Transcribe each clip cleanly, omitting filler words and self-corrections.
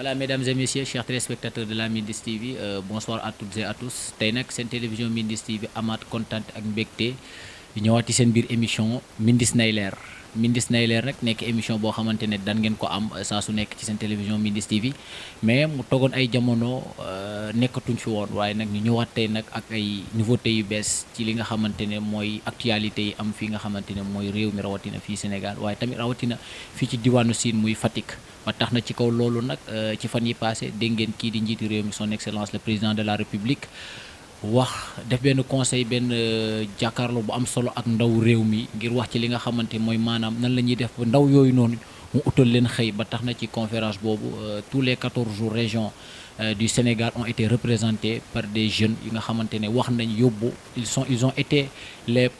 Voilà, mesdames et messieurs, chers téléspectateurs de la Mindiss TV, bonsoir à toutes et à tous. Tey nag seen télévision Mindiss TV amaat kontaan ak mbégte ñëwaati seen biir émission Mindiss nay leer Mindiss nay leer nag nekk émission boo xamante ne dan ngeen ko am saa su nekk ci seen télévision Mindiss TV mais mu togoon ay jamono nekkatuñ fi woon waaye nag ñu ñëwaat tey nag ak ay nouveautés yu bees ci li nga xamante ne mooy actualité yi am fii nga xamante ne mooy réew mi rawatina fii Sénégal waaye tamit rawatina fii ci diwaanu Sine muy Fatick. ba tax na ci kaw loolu nag ci fan yi passé dégg ngeen kii di njiitu réew mi son excellence le président de la république wax def benn conseil benn jàkkaarloo bu am solo ak ndaw réew mi ngir wax ci li nga xamante mooy maanaam nan la ñuy def ba ndaw yooyu noonu mu utal leen xëy ba tax na ci conférence boobu tous les 14 régions du Sénégal ont été représentés par des jeunes yi nga xamante ne wax nañ yóbbu ils ont été les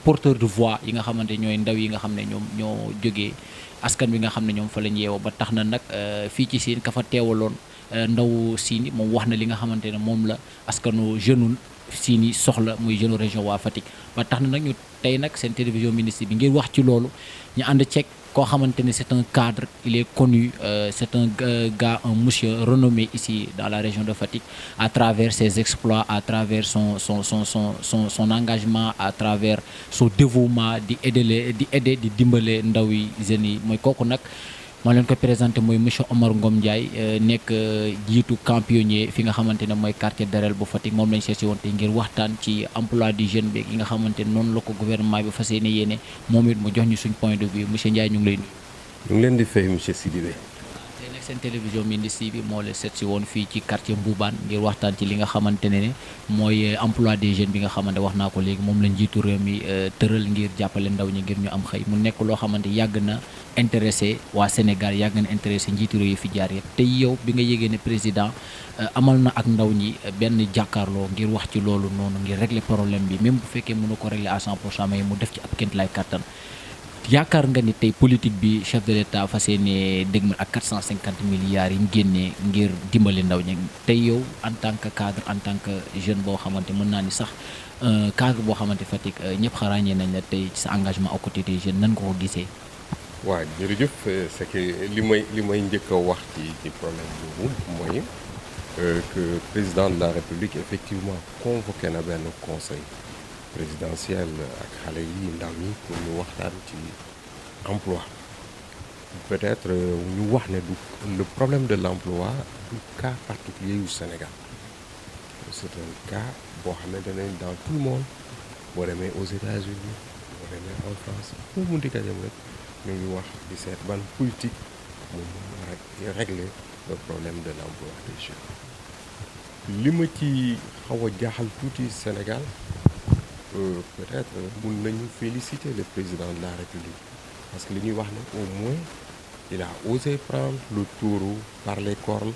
porteurs de voix yi nga xamante ñooy ndaw yi nga xam ne ñoom ñoo jógee askan bi nga xam ne ñoom fa lañ yeewoo ba tax na nag fii ci Sine ka fa teewaloon ndaw Sine moom wax na li nga xamante ne moom la askanu jeune Sine yi soxla muy jeune région waa Fatick ba tax na nag ñu tey nag seen télévision Mindiss bi ngir wax ci loolu ñu ànd ceeg koo xamante ne c'est un cadre il est connu c'est un gars un monsieur renommé ici dans la région de Fatick à travers ses exploits à travers son engagement à travers son dévouement di aider di dimbale ndaw yi jeunes yi mooy kooku nag maa leen ko présenté mooy monsieur Omar Ngom Ndiaye nekk jiitu camp pionnier fi nga xamante ne mooy quartier Darel bu Fatick moom lañ seesi woon te ngir waxtaan ci emploi du jeune beeg yi nga xamante ne noonu la ko gouvernement bi fas yéene moom it mu jox ñu suñ point de vue monsieur Ndiaye ñu ngi lay nuyu. ñu ngi leen di fay monsieur Sidibé. tey nag seen télévision Mindiss TV moo la seet si woon fii ci quartier Mboubane ngir waxtaan ci li nga xamante ne mooy emploi des jeunes bi nga xamante wax naa ko léegi moom la njiitu réew mi tëral ngir jàppale ndaw ñi ngir ñu am xëy mu nekk loo xamante yàgg na intéressé waa Sénégal yàgg na intéressé njiitu réew yi fi jaar yëpp tey yow bi nga yégée ne président amal na ak ndaw ñi benn jàkkaarloo ngir wax ci loolu noonu ngir régler problème bi même bu fekkee mënu ko régler à 100% mais mu def ci ab ként lay kattan yaakaar nga ni tey politique bi chef de l'État fas yéene dégmal ak 450 milliards yi mu génnee ngir dimbali ndaw ñi tey yow en tant que cadre en tant que jeune boo xamante mën naa ni sax cadre boo xamante Fatick ñëpp xaraañee nañ la tey ci sa engagement aux côtés des jeunes nan nga ko gisee. waaw jërëjëf c'est que li may njëkk a wax ci problème boobu mooy que président de la République effectivement convoqué na benn conseil présidentiel ak xale yi ndaw ñi pour ñu waxtaan ci emploi peut-être ñu wax ne le problème de l'emploi du cas particulier yu Sénégal c'est un cas boo xamante ne dans tout le monde boo demee aux États-Unis boo demee en France fu mu munti ka dem rek ñu ngi wax di seet ban politique moom war a régler le problème de l'emploi des jeunes li ma ci xaw a jaaxal tuuti Sénégal peut-être mun nañu féliciter le président de la République parce que li ñuy wax ne au moins il a osé prendre le taureau par les cornes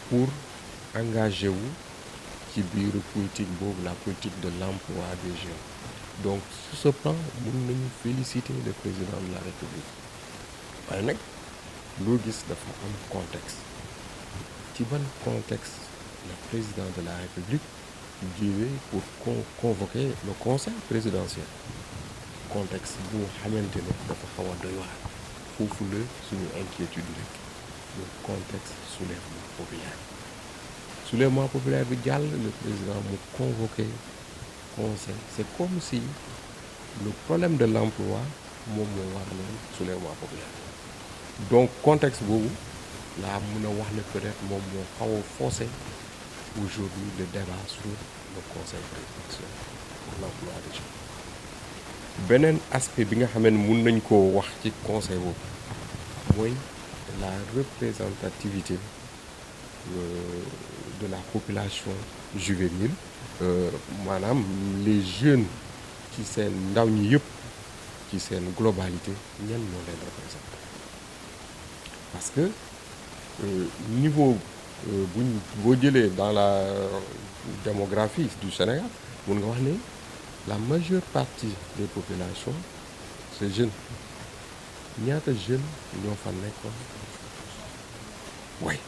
pour engager wu ci biir politique boobu la politique de l'emploi des jeunes donc sur ce plan mun nañu féliciter le président de la République waaye nag loo gis dafa am contexte ci ban contexte le président de la République jiwee pour convoquer le conseil présidentiel contexte bu nga xamante ne dafa xaw a doy waar foofu la suñu inquiétude rek le contexte soulèvement populaire bi jàll le président mu convoqué conseil c'est comme si le problème de l'emploi moom moo waraloon soulèvement populaire donc contexte boobu laa mën a wax ne peut-être moom moo xaw a faussé aujourd'hui le débat sur le conseil présidentiel pour l'emploi des jeunes beneen aspect bi nga xam ne mun nañ koo wax ci conseil boobu mooy la représentativité de la population juvénile maanaam les jeunes ci seen ndaw ñi yëpp ci seen globalité ñan ñoo leen représenté parce que niveau boo jëlee dans la démographie du Sénégal mun nga wax ne la majeure partie des populations c'est jeunes ñaata jeunes ñoo fa nekkoon waaye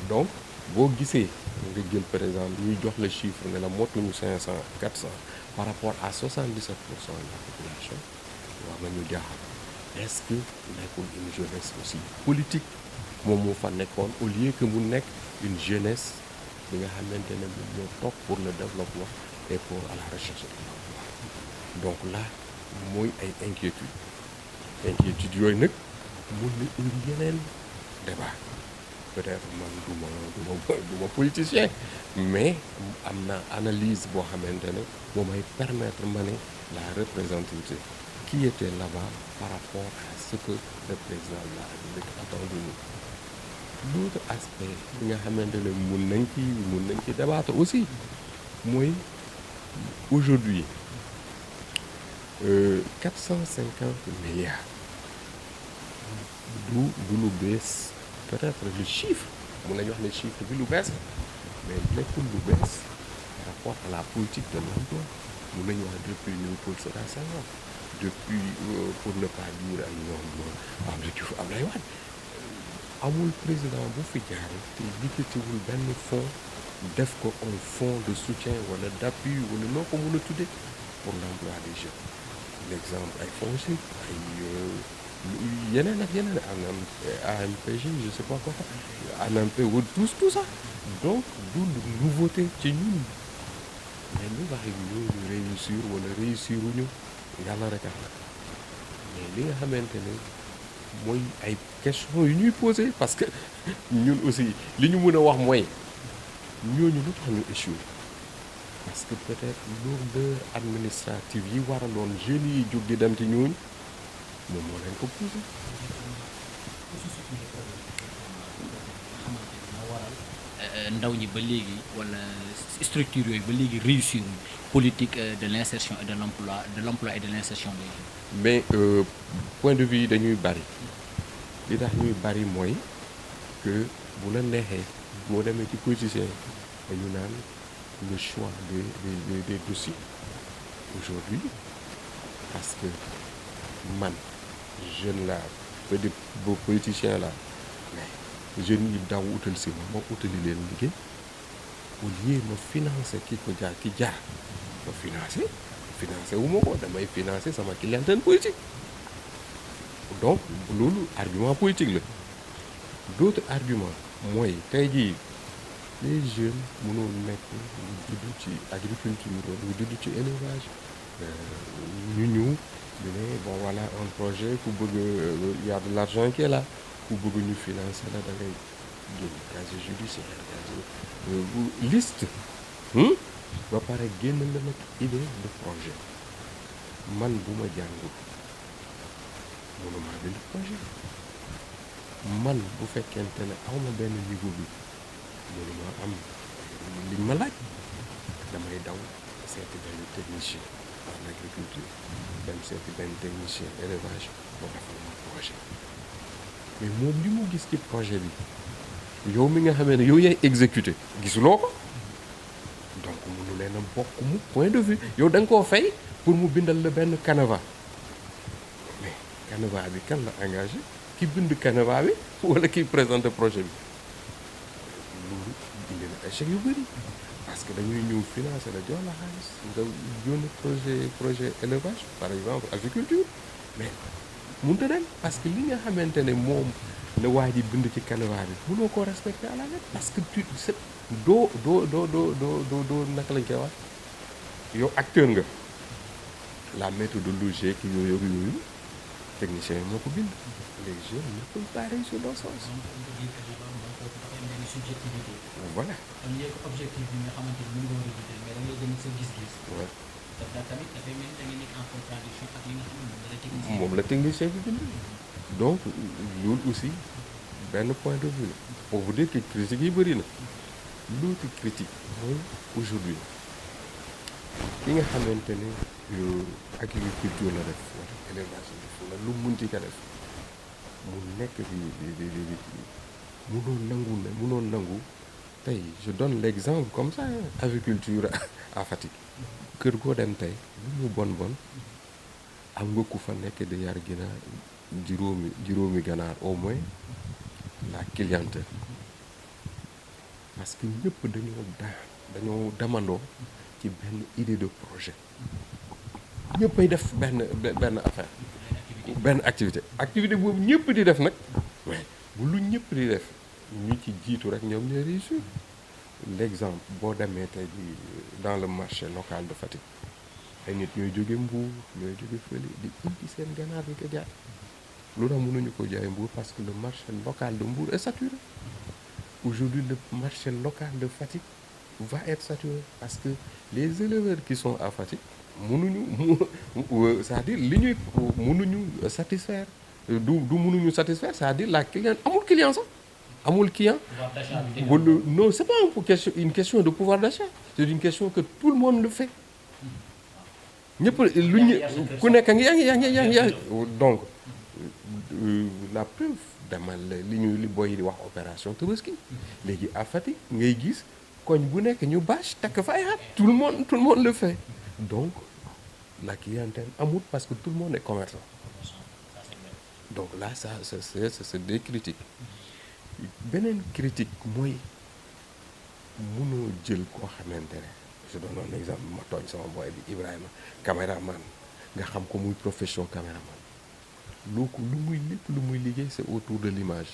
donc boo gisee nga jël par exemple ñuy jox le chiffre ne la motuñu 500 400 par rapport à 77% de la population war nañu jaaxal est-ce que nekkul une jeunesse aussi politique moom moo fa nekkoon au lieu que mu nekk une jeunesse bi nga xamante ne moom moo toog pour le développement et pour à la recherche de l'emploi donc là mooy ay inquiétude yooyu nag mun na indi yeneen débat peut-être man du ma politicien mais am na analyse boo xamante ne moo may permettre ma ne la représentativité qui était là-bas par rapport à ce que le président de la République attend de nous. L'autre aspect bi nga xamante ne mun nañ ci débattre aussi mooy aujourd'hui 450 milliards du lu bees peut-être le chiffre mun nañu wax ne chiffre bi lu bees mais nekkul lu bees par rapport à la politique de l'emploi mun nañu wax depuis Léopold Sédar Senghor depuis pour ne pas dire ay ñoom Abdou Diouf Abdoulaye Wade amul président bu fi jaar te yëkkatiwul benn fonds def ko un fonds de soutien wala d'appui wala noo ko mën a tuddee pour l'emploi des jeunes l'exemple ay FONGIP ay yeneen ak yeneen AMPG je sais pas quoi ANAMP ou tout ça donc du nouveauté ci ñun mais ñu waxi ñu réussir wala réussiruñu yàlla rek am mais li nga xamante ne mooy ay questions yu ñuy poser parce que ñun aussi li ñu mën a wax mooy ñooñu lu tax ñu échoué parce que peut-être lourdeur administrative yi waraloon jeunes yi jóg di dem ci ñooñu moom moo leen ko posé. ndaw ñi ba léegi wala structure yooyu ba léegi réussir politique de l'insertion et de l'emploi et de l'insertion des jeunes. mais point de vue yi dañuy bari li tax ñuy bari mooy que bu la neexee moo demee ci politicien dañu naan le choix des dossiers aujourd'hui parce que man jeune la peut-être beau politicien la mais jeunes yi daw utal si ma utali leen liggéey au lieu ma financer ki jaar ma financer wu ma ko damay financer sama clientèle politique donc loolu argument politique la d'autres arguments mooy tey jii les jeunes mënul nekk lu judd ci agriculture lu judd ci élevage ñu ñëw ñu ne bon voilà un projet ku bëgg y a de l'argent qui est là ku bëgg ñu financer la da ngay génn casier judiciaire liste ba pare génn la nag idée de projet man bu ma jàngul mënuma bind projet man bu fekkente ne awma benn niveau bi mënuma am liñ ma laaj damay daw seeti benn technicien en agriculture dem seeti benn technicien élevage boo defal ma projet mais moom li mu gis ci projet bi yow mi nga xamee ne yow yaay exécuté gisuloo ko donc mënu leen a bokk mu point de vue yow da nga koo fay pour mu bindal la benn canevas mais canevas bi kan la engagé ki bind canevas bi wala ki présenté projet bi loolu indi na échec yu bëri parce que dañuy ñëw financer la jox la xaalis nga yónni projet élevage par exemple agriculture mais mënut a dem parce que li nga xamante ne moom la waa ji bind ci canevas bi mënoo koo respecter à la lettre parce que tu doo naka lañ koy wax yow acteur nga la méthodologie ki yooyu technicien yi moo ko bind les jeunes ne peuvent pas réussir dans ce sens. voilà. objectif bi nga xamante ni mën nga war a jiital mais da ngay dem sa gis-gis. waaw te tamit dafay mel ni da ngay nekk en contradiction ak li nga xam ne moom la technicien bi bind. donc loolu aussi benn point de vue la pour vous dire que critique yi bëri na l'autre critique mooy aujourd'hui ki nga xamante ne agriculture la def wala élevage la def wala lu munti ka def mu nekk di mënoon nangu tey je donne l'exemple comme ça agriculture à Fatick kër goo dem tey lu mu bon am nga ku fa nekk di yar ginaar juróomi ganaar au moins la clientèle parce que ñëpp dañoo demandoo ci benn idée de projet ñëppay def benn affaire benn activité boobu ñëpp di def nag mais bu lu ñëpp di def ñu ci jiitu rek ñoom ñooy réussir l'exemple boo demee tey jii dans le marché local de Fatick ay nit ñooy jóge Mbour ñooy jóge fële di indi seen ganaar bi ko jaay lu tax mënuñu ko jaay Mbour parce que le marché local de Mbour est saturé aujourd'hui le marché local de Fatick va être saturé parce que les éleveurs qui sont à Fatick mënuñu c'est-à-dire li ñuy mënuñu satisfaire du mënuñu satisfaire c'est-à-dire la client amul client sax amul client non c'est pas une question de pouvoir d'achat c'est une question que tout le monde le fait ñëpp lu ñu ku nekk yaa ngi donc la preuve dama li boy di wax opération Tabaski léegi à Fatick ngay gis koñ bu nekk ñu bâche takk fa ay xar tout le monde le fait donc la clientèle amul parce que tout le monde est commerçant donc là ça c'est des critiques beneen critique mooy mënoo jël koo xamante ne je donne un exemple ma tooñ sama boy bi Ibrahima caméraman nga xam ko muy profession caméraman lu muy liggéey c'est autour de l'image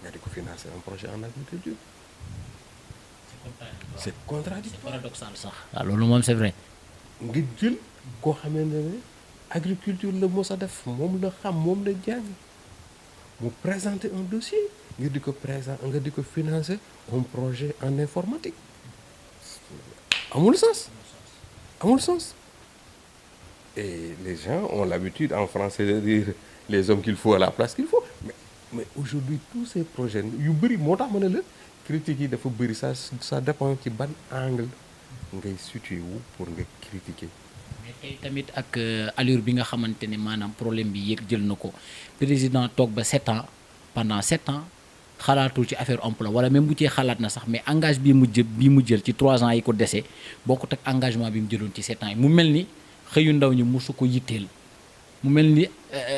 nga di ko financer un projet en agriculture c'est contradictoire paradoxal sax waaw loolu moom c'est vrai nga jël koo xamante ne agriculture la mos a def moom la xam moom la jàng mu présenter un dossier nga di ko financer un projet en informatique amul sens et les gens ont l'habitude en français de dire les hommes qu'il faut à la place qu'il faut mais aujourd'hui tous ces projets yu bëri moo tax ma ne la critiques yi dafa bëri ça dépend ci ban angle ngay situé wu pour nga critiquer. mais tey tamit ak allure bi nga xamante ne maanaam problème bi yéeg jël na ko président toog ba 7 ans pendant 7 ans xalaatul ci affaire emploi wala même bu cee xalaat na sax mais bi mu jël ci 3 ans yi ko dese bokkut ak engagement bi mu jëloon ci 7 ans yi mu mel ni xëyu ndaw ñi mosu ko yitteel mu mel ni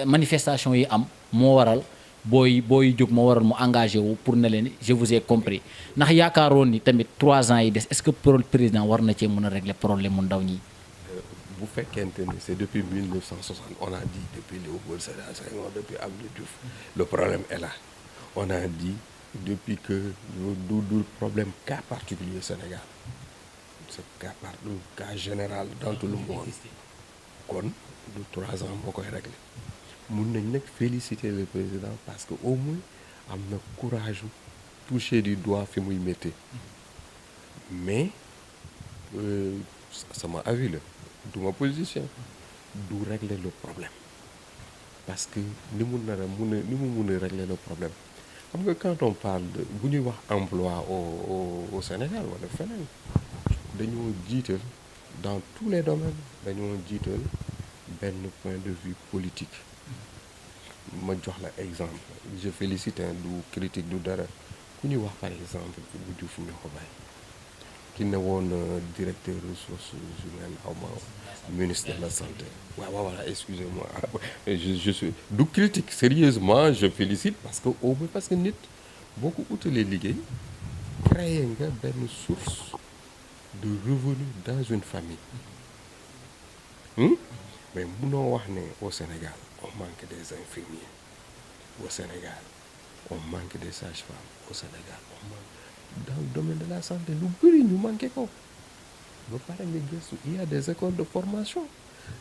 manifestation yi am moo waral booy jóg moo waral mu engagé wu pour ne leen je vous ai compris ndax yaakaaroon ni tamit 3 ans yi des est-ce que président war na cee mën a régler problème mu ndaw ñi. bu fekkente ni c'est depuis 1960 on a dit depuis Léopold Sédar Senghor depuis Abdou Diouf le problème est là on a dit depuis que du problème cas particulier Sénégal c'est cas général dans tout le monde kon du 3 ans moo koy régler mun nañ nag féliciter le président parce que au moins am na courage toucher du doigt fi muy métti mais sama avis la du ma position du régler le problème parce que ni mu mun a régler le problème xam nga quand on parle de bu ñuy wax emploi au Sénégal wala feneen dañoo jiital dans tous les domaines dañoo jiital benn point de vue politique ma jox la exemple je félicite du critique du dara ku ñuy wax par exemple bu Diouf ñu ko bàyyi ki ne woon directeur ressources humaines xaw ma ministre de la santé waaw voilà excusez-moi je suis du critique sérieusement je félicite parce que au moins parce que nit boo ko utalee liggéey créer nga benn source de revenu dans une famille mais munoo wax ne au Sénégal on manque des infirmiers au Sénégal on manque des sages-femmes au Sénégal on manque dans le domaine de la santé lu bëri ñu manqué ko ba pare nga gëstu il y a des écoles de formation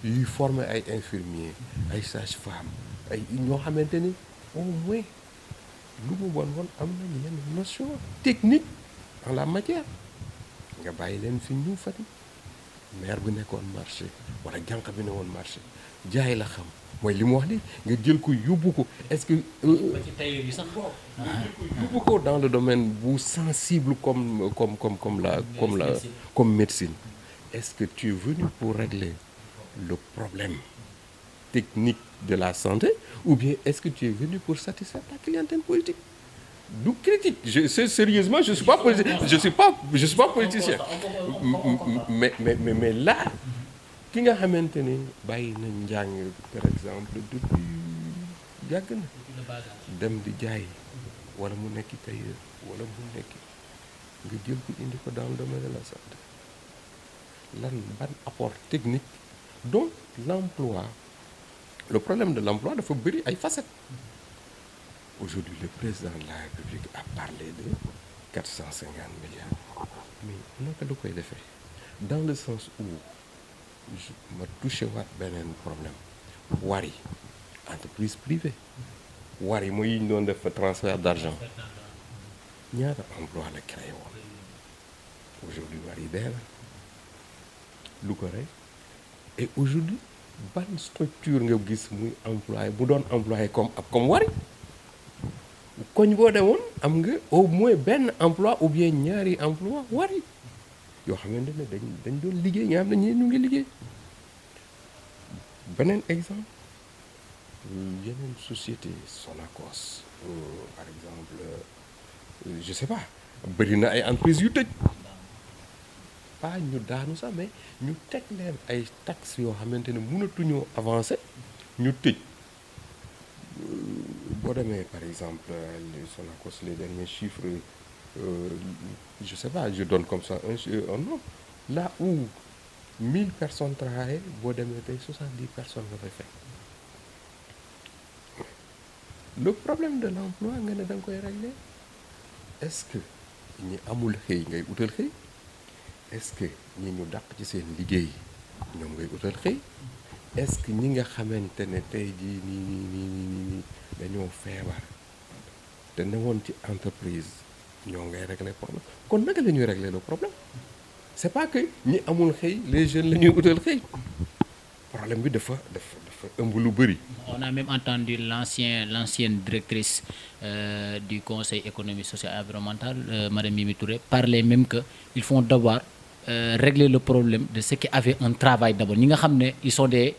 yuy former ay infirmiers ay sages-femmes ay ñoo xamante ni au moins lu mu bon am nañu yenn notion technique en la matière nga bàyyi leen fi ñu Fatick maire bi nekkoon marché wala jànq bi ne woon marché jaay la xam mooy li mu wax ni nga jël ko yóbbu ko est-ce que yóbbu ko dans le domaine bu sensible comme médecine est-ce que tu es venu pour régler le problème technique de la santé ou bien est-ce que tu es venu pour satisfaire ta clientèle politique du critique sérieusement je suis pas politicien mais là ki nga xamante ni bàyyi na njàng par exemple depuis yàgg na dem di jaay wala mu nekk tailleur wala mu nekk nga jël ko indi ko dans le domaine de la santé ban apport technique donc l'emploi le problème de l'emploi dafa bëri ay facettes. Aujourd'hui le président de la République a parlé de 450 milliards mais naka la koy defee dans le sens où ma touché waat beneen problème Wari entreprise privée Wari mooy yi ñu doon def transfert d'argent ñaata emploi la créé woon aujourd'hui Wari dee na lu ko rey et aujourd'hui ban structure nga gis muy employé bu doon employé comme Wari koñ boo demoon am nga au moins benn emploi ou bien ñaari emploi Wari yoo xamante ne dañ doon liggéey nga xam ne ñii ñu ngi liggéey beneen exemple yeneen société Sonacos par exemple je sais pas bëri na ay entreprises yu tëj pas ñu daanu sax mais ñu teg leen ay taxes yoo xamante ne mënatuñoo avancer ñu tëj boo demee par exemple les Sonacos les derniers chiffres je sais pas je donne comme ça un nom là où 1000 personnes travaillent boo demee tey 70 personnes nga fay fekk le problème de l'emploi nga ne da nga koy régler est-ce que ñi amul xëy ngay utal xëy est-ce que ñi ñu dàq ci seen liggéey ñoom ngay utal xëy est-ce que ñi nga xamante ne tey jii nii dañoo feebar te newoon ci entreprise ñoo ngay régler problème kon naka la ñuy régler le problème c'est pas que ñi amul xëy les jeunes la ñuy utal xëy problème bi dafa ëmb lu bëri. On a même entendu l'ancienne directrice du Conseil économique, social et environnemental, Madame Mimi Touré, parler même que ils font devoir régler le problème de ceux qui avaient un travail d'abord ñi nga xam ne ils sont des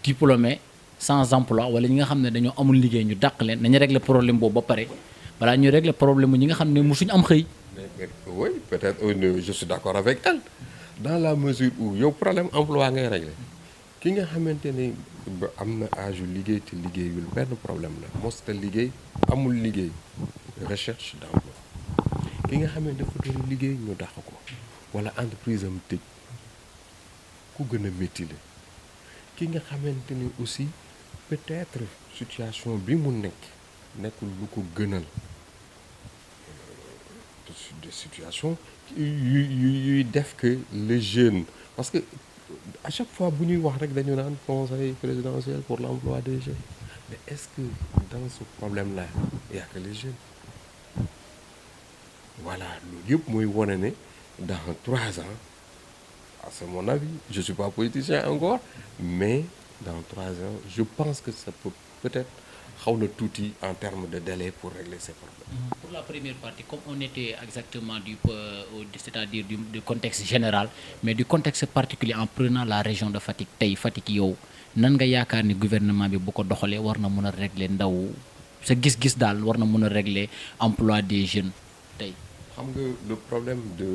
diplômés sans emploi wala ñi nga xam ne dañoo amul liggéey ñu dàq leen nañu régler problème boobu ba pare balaa ñu régler problème ñi nga xam ne mosuñu am xëy. Oui peut-être je suis d'accord avec elle dans la mesure où yow problème emploi ngay régler ki nga xamante ne am na âge yu liggéey te liggéeyul benn problème la mosta liggéey amul liggéey recherche d'emploi ki nga xam ne dafa doon liggéey ñu dàq ko wala entreprise am tëj ku gën a métti la ki nga xamante ni aussi peut-être situation bi mu nekkul lu ko gënal de situation yuy def que les jeunes parce que à chaque fois bu ñuy wax rek dañu naan conseil présidentiel pour l'emploi des jeunes mais est-ce que dans ce problème-là il y a que les jeunes voilà loolu yëpp mooy wane ne dans 3 ans c'est mon avis je suis pas politicien encore mais dans 3 ans je pense que ça peut-être xaw na tuuti en termes de délai pour régler ces problèmes. Pour la première partie comme on était exactement c'est-à-dire du contexte général mais du contexte particulier en prenant la région de Fatick tey Fatick yow nan nga yaakaar ni gouvernement bi bu ko doxalee war na mën a régler ndaw sa gis-gis daal war na mën a régler emploi des jeunes tey. xam nga le problème de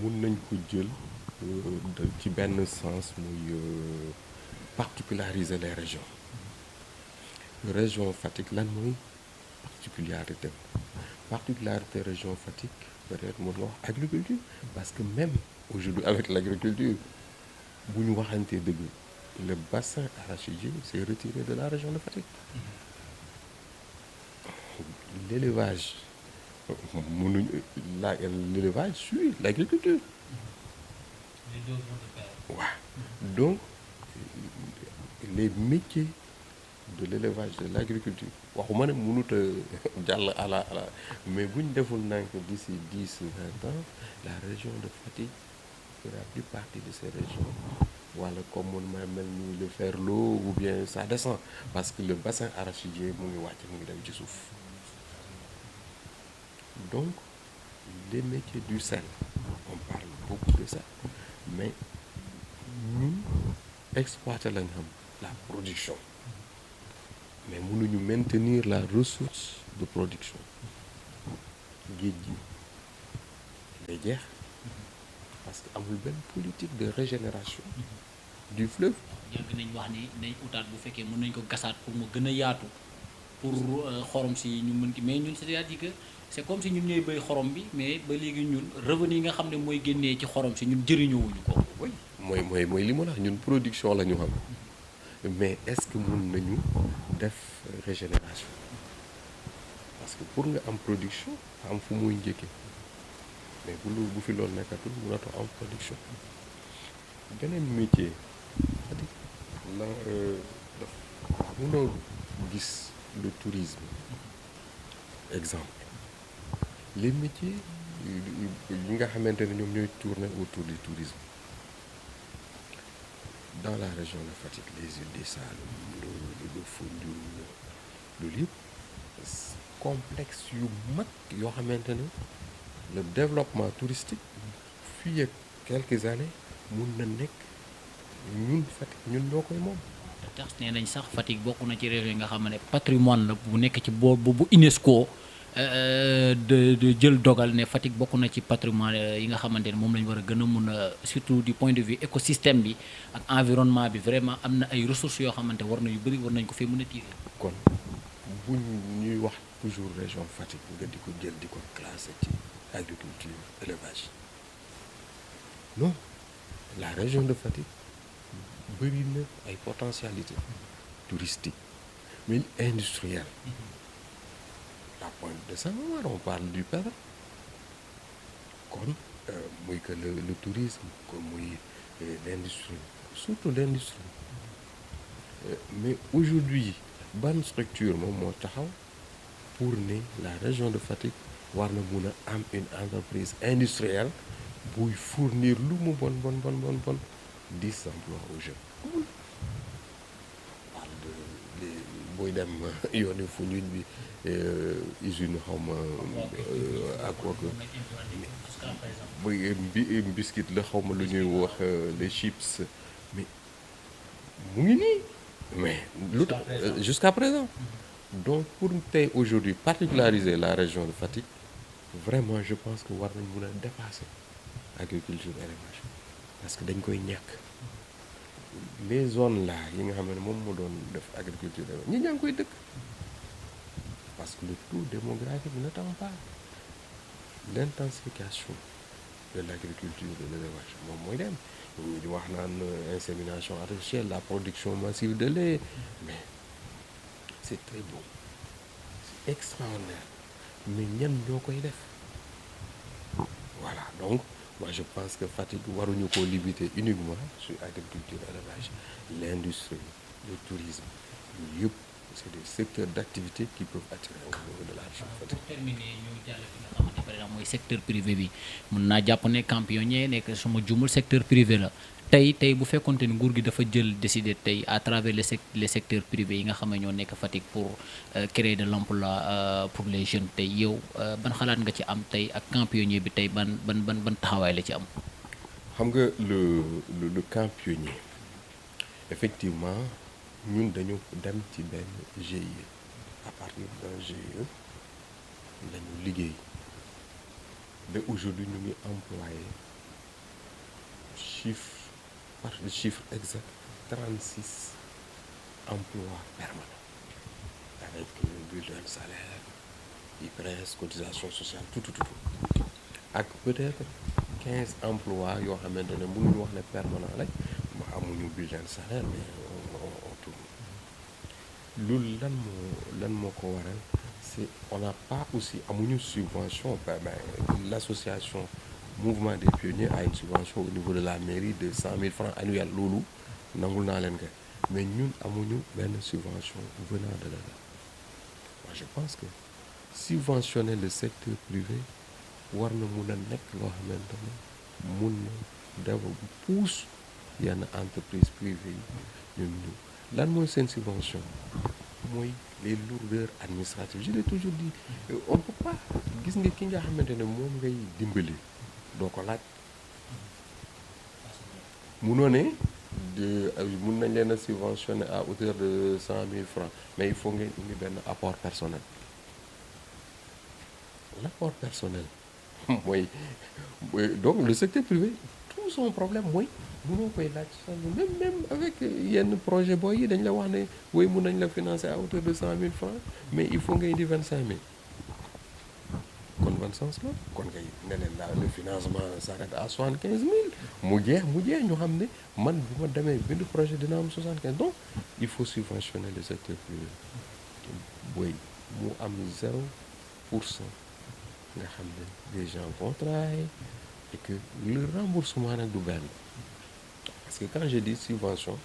mun nañ ko jël ci benn sens muy particulariser les régions. Région Fatick lan mooy particularité région Fatick peut-être mën nga wax agriculture parce que même aujourd'hui avec l'agriculture bu ñu waxantee dëgg le bassin arachidier s'est retiré de la région de Fatick l'élevage l'élevage suit l'agriculture waaw donc les métiers de l'élevage de l'agriculture waxuma ne mënut a jàll à la mais bu ñu deful nank d'ici 10-20 ans la région de Fatick fera plus partie de ces régions wala comme mun ma mel ni le Ferlo ou bien ça descend parce que le bassin arachidier mu ngi wàcc mu ngi dem ci suuf donc les métiers du sel on parle beaucoup de ça mais ñun exploiter lañ xam la production mais mënuñu maintenir la ressource de production géej gi day jeex parce que amul benn politique de régénération du fleuve. yàgg nañ wax ni nañ utaat bu fekkee mën nañ ko gasaat pour mu gën a yaatu pour xorom si ñu mën ki mais ñun c'est-à-dire que c'est comme si ñun ñooy béy xorom bi mais ba léegi ñun revenu yi nga xam ne mooy génnee ci xorom si ñun jëriñoowuñu ko. oui mooy li ma la wax ñun production la ñu xam mais est-ce que mun nañu def régénération parce que pour nga am production am fu muy njëkkee mais bu fi loolu nekkatul mënatoo am production beneen métier c'est-à-dire la mënoo gis le tourisme exemple les métiers yi nga xamante ne ñoom ñooy tourner autour du tourisme dans la région de Fatick les îles des Saloum le Foundiougne loolu yëpp complexe yu mag yoo xamante ne le développement touristique fii ak quelques années mun na nekk ñun Fatick ñun ñoo koy moom. tax nee nañ sax Fatick bokk na ci région yi nga xam ne patrimoine la bu nekk ci boor bu UNESCO de jël dogal ne Fatick bokk na ci patrimoine yi nga xamante ne moom la ñu war a gën a mun a surtout du point de vue écosystème bi ak environnement bi vraiment am na ay ressources yoo xamante war na yu bëri war nañ ko fee mën a tirer. kon bu ñuy wax toujours région Fatick nga di ko jël di ko classé ci agriculture élevage non la région de Fatick bëri na ay potentialité touristique mais industrielle la pointe de Sangomar on parle du pétrole kon muy que le tourisme comme muy l'industrie surtout l'industrie mais aujourd'hui ban structure moom moo taxaw pour ne la région de Fatick war na mun a am une entreprise industrielle buy fournir lu mu bon 10 emplois aux jeunes. On parle de booy dem yooni Foundiougne bi usine xaw ma ak biscuit la xaw ma lu ñuy wax les chips mais mu ngi nii mais lu tax jusqu'à présent donc pour tey aujourd'hui particulariser la région de Fatick vraiment je pense que war nañ mun a dépasser agriculture élevage parce que dañ koy ñàkk les zones là yi nga xam ne moom moo doon def agriculture élevage ñi ñaa ngi koy dëkk parce que le taux démographique n'attend pas l'intensification de l'agriculture de l'élevage moom mooy dem ñu di wax naan insémination artificielle la production massive de lait mais c'est très beau c'est extraordinaire mais ñan ñoo koy def voilà donc moi je pense que Fatick waruñu ko limiter uniquement sur agriculture élevage l'industrie le tourisme yëpp c'est des secteurs d'activité qui peuvent attirer au niveau de la région Fatick. pour terminer ñu jàll fi nga xamante par exemple mooy secteur privé bi mun naa jàpp ne Campionier nekk suma jumul secteur privé la tey bu fekkonte ni nguur gi dafa jël décider tey à travers les secteurs privés yi nga xam ne ñoo nekk Fatick pour créer de l'emploi pour les jeunes tey yow ban xalaat nga ci am tey ak Campionier bi tey ban taxawaay la ci am. xam nga le Campionier effectivement ñun dañu dem ci benn GIE à partir d'un GIE lañu liggéey ba aujourd'hui ñu ngi employé chiffre exact 36 emplois permanents avec bulletin de salaire IPRES cotisation sociale tout ak peut-être 15 emplois yoo xamante ne mënuñu wax ne permanent lañ ma amuñu bulletin de salaire mais on tourne loolu lan moo ko waral c'est on n'a pas aussi amuñu subvention l'association Mouvement des Pionniers a une subvention au niveau de la mairie de 100 000 francs annuels loolu nangul naa leen ko mais ñun amuñu benn subvention venant de l'État. Moi je pense que subventionner le secteur privé war na mun a nekk loo xamante ne mun na dafa pousse yenn entreprise privée yi ñu lan mooy seen subvention mooy les lourdeurs administratives je l'ai toujours dit on peut pas gis nga ki nga xamante ne moom ngay dimbali doo ko laaj munoo ne mun nañ leen a subventionner à hauteur de 100 000 francs mais il faut ngeen indi benn apport personnel l'apport personnel mooy donc le secteur privé tout son problème mooy mënoo koy laaj même avec yenn projet booy yi dañ la wax ne woy mun nañ la financer à hauteur de 100 000 francs mais il faut ngay indi 25 000 kon ban sens la kon ngay ne leen daal le financement s'arrête à 75 000 mu jeex ñu xam ne man bu ma demee bind projet dina am 75 donc il faut subventionner le secteur privé booy mu am 0% nga xam ne les gens vont travailler et que le remboursement nag du benn parce que quand je dis subvention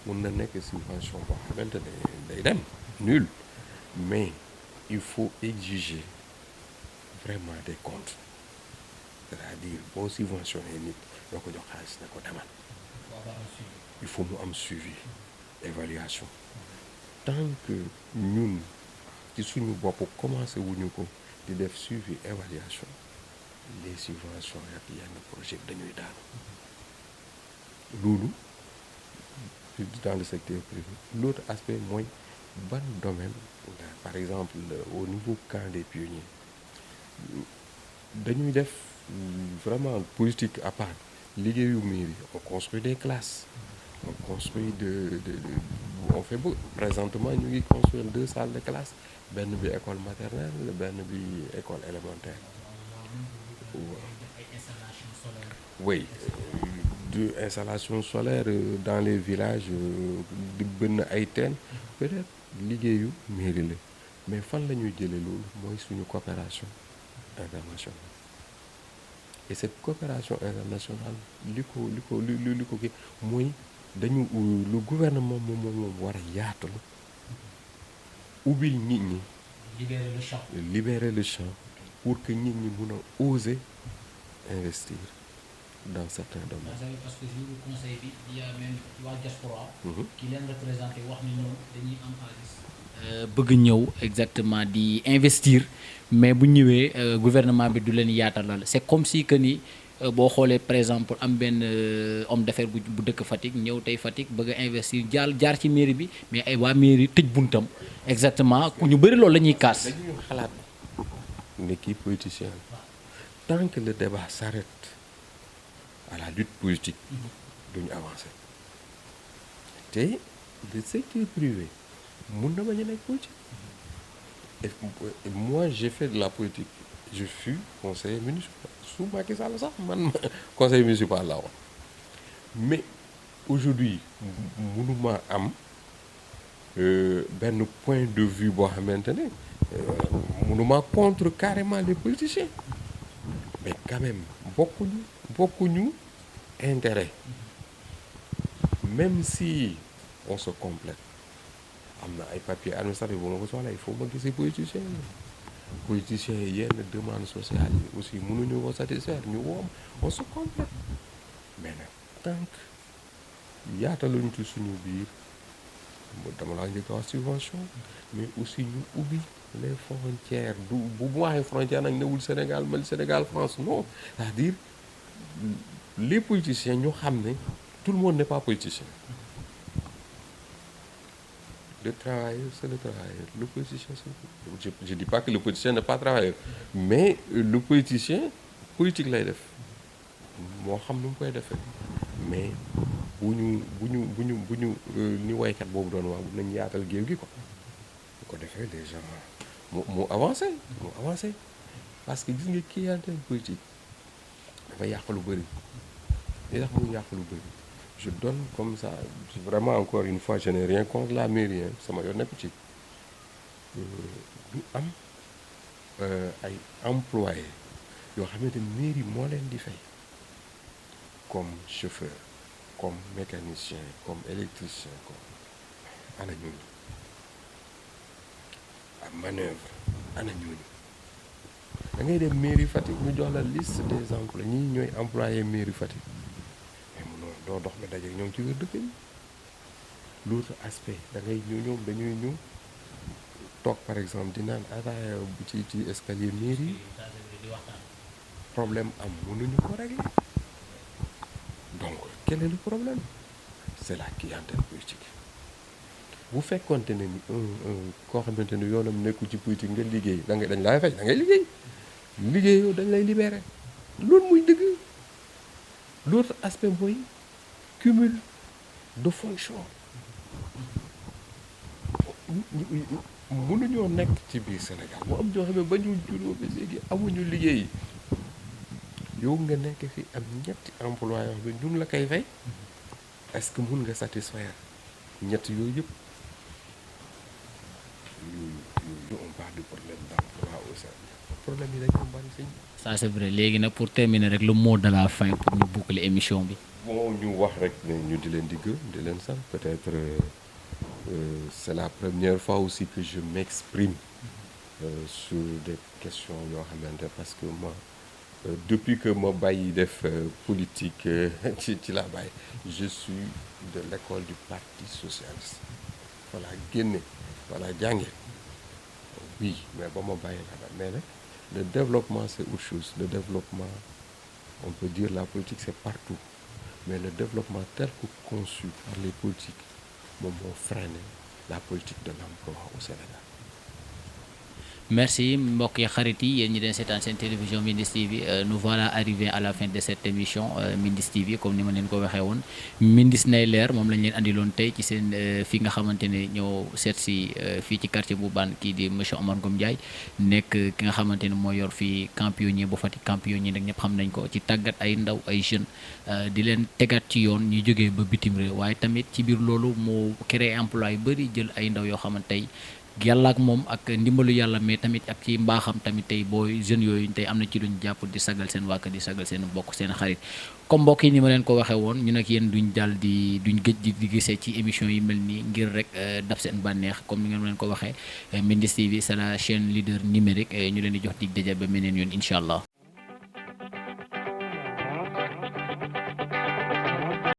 mun na nekk subvention boo xamante ne day dem nul mais il faut exiger vraiment des comptes c'est-à-dire boo subventionné nit doo ko jox xaalis na ko demal il faut mu am suivi évaluation tant que ñun ci suñu bopp commencé wuñu ko di def suivi évaluation les subventions ak yenn projet dañuy daanu loolu dans le secteur privé l'autre aspect mooy ban domaine par exemple au niveau camp des pionniers dañuy def vraiment politique à part liggéeyu mairie on construit des classes on construit on fait beau présentement ñu ngi construire 2 salles de classe benn bi école maternelle benn bi école élémentaire oui de installation solaire dans les villages di bënn ay teen peut-être liggéeyu mairie la mais fan la ñuy jëlee loolu mooy suñu coopération internationale et cette coopération internationale li ko kii mooy dañu le gouvernement moom war a yaatal ubbil nit ñi libérer le champ pour que nit ñi mun a oser investir dans certains domaines. Parce que jour conseil bi il y a même waa diaspora ki leen représenté wax ni ñoom dañuy am xaalis bëgg ñëw exactement di investir mais bu ñëwee gouvernement bi du leen yaatalal c'est comme si que ni boo xoolee par exemple am benn homme d'affaires bu dëkk Fatick ñëw tey Fatick bëgg a investir jaar ci mairie bi mais ay waa mairie tëj buntam exactement ku ñu bëri loolu la ñuy kaas. dañuy xalaat ne kii politicien tant que le débat s'arrête à la lutte politique duñu avancer te le secteur privé mun na bañ a nekk politique et moi j'ai fait de la politique je fus conseiller municipal sous Macky Sall sax man conseiller municipal laa wax mais aujourd'hui mënuma am benn point de vue boo xamante ne mënuma contre carrément les politiciens mais quand même bokkuñu intérêt même si on se complète am na ay papiers administratifs bu ma ko soxla il faut ma gisi politiciens yi yenn demande sociale yi aussi mënuñu ko satisfaire ñu woom on se complète mais nag tant que yaataluñ ci suñu biir dama laa njëkk a wax subvention mais aussi ñu ubbi les frontières bu mu waxee frontière nag newul Sénégal Mali Sénégal France non c'est-à-dire les politiciens ñu xam ne tout le monde n'est pas politicien le travailleur c'est le travailleur le politicien c'est je dis pas que le politicien n'est pas travailleur mais le politicien politique lay def moo xam nu mu koy defee mais bu ñu ni waykat boobu doon wax nañ yaatal géew gi quoi bu ko defee les gens mu avancé parce que gis nga clientèle politique dafa yàq lu bëri li tax mu yàq lu bëri je donne comme ça vraiment encore une fois je n'ai rien contre la mairie sama yoon nekku ci ñu am ay employés yoo xamante ni mairie moo leen di fay comme chauffeur comme mécanicien comme électricien comme ana ñooñu à manœuvre ana ñooñu da ngay dem mairie Fatick ñu jox la liste des emplois ñii ñooy employé mairie Fatick mais munoo doo dox nga daje ñoom ci biir dëkk yi l'autre aspect da ngay ñoom dañuy ñëw toog par exemple di naan ataaya ci escalier mairie problème am mënuñu ko régler donc quel est le problème c'est la clientèle politique bu fekkonte ne ni koo xamante ni yoonam nekkul ci politique nga liggéey dañ lay fay da ngay liggéeyoo dañ lay libérer loolu muy dëgg l'autre aspect mooy cumul de fonction mënuñoo nekk ci biir Sénégal mu am ñoo xam ne ba ñu juróo bi léegi amuñu liggéey yow nga nekk fi am ñetti emploi yoo xam ne ñu ngi la koy fay est-ce que mun nga satisfaire ñett yooyu yëpp on parle du problème d'emploi au Sénégal problème yi dañu am bari sëñ. ça c'est vrai léegi nag pour terminer rek le mot de la fin pour ñu boucler émission bi. bon ñu wax rek ne ñu di leen di gërëm di leen sant peut-être c'est la première fois aussi que je m'exprime sur des questions yoo xamante parce que moi depuis que ma bàyyi def politique ci la bàyyi je suis de l'école du parti socialiste voilà génne voilà jànge oui mais ba ma bàyyi la mais nag le développement c'est autre chose le développement on peut dire la politique c'est partout mais le développement tel que conçu par les politiques moom moo freiné la politique de l'emploi au Sénégal. Merci mbokk yi xarit yi yéen ñi den seetaan seen télévision Mindiss TV nous voilà arrivés à la fin de cette émission Mindiss TV comme ni ma leen ko waxee woon Mindiss nay leer moom lañ leen andiloon tey ci seen fi nga xamante ne ñoo seet si fii ci quartier bu Hann kii di monsieur Omar Ngom Ndiaye nekk ki nga xamante ne moo yor fii camp pionnier bu Fatick camp pionnier nag ñëpp xam nañ ko ci tàggat ay ndaw ay jeunes di leen tegaat ci yoon ñu jógee ba bitim réew waaye tamit ci biir loolu moo créé emploi yu bëri jël ay ndaw yoo xamante tey yàlla ak moom ak ndimbalu yàlla mais tamit ak ci mbaaxam tamit tey booy jeunes yooyu tey am na ci luñ jàpp di sagal seen wàkk di sagal seen mbokk seen xarit comme mbokk yi ni ma leen ko waxee woon ñu nag yéen duñ dal duñ gëj di gisee ci émission yi mel nii ngir rek dab seen bànneex comme ni ngeen leen ko waxee Mindiss TV c'est la chaîne leader numérique ñu leen di jox dig daje ba meneen yoon incha allah.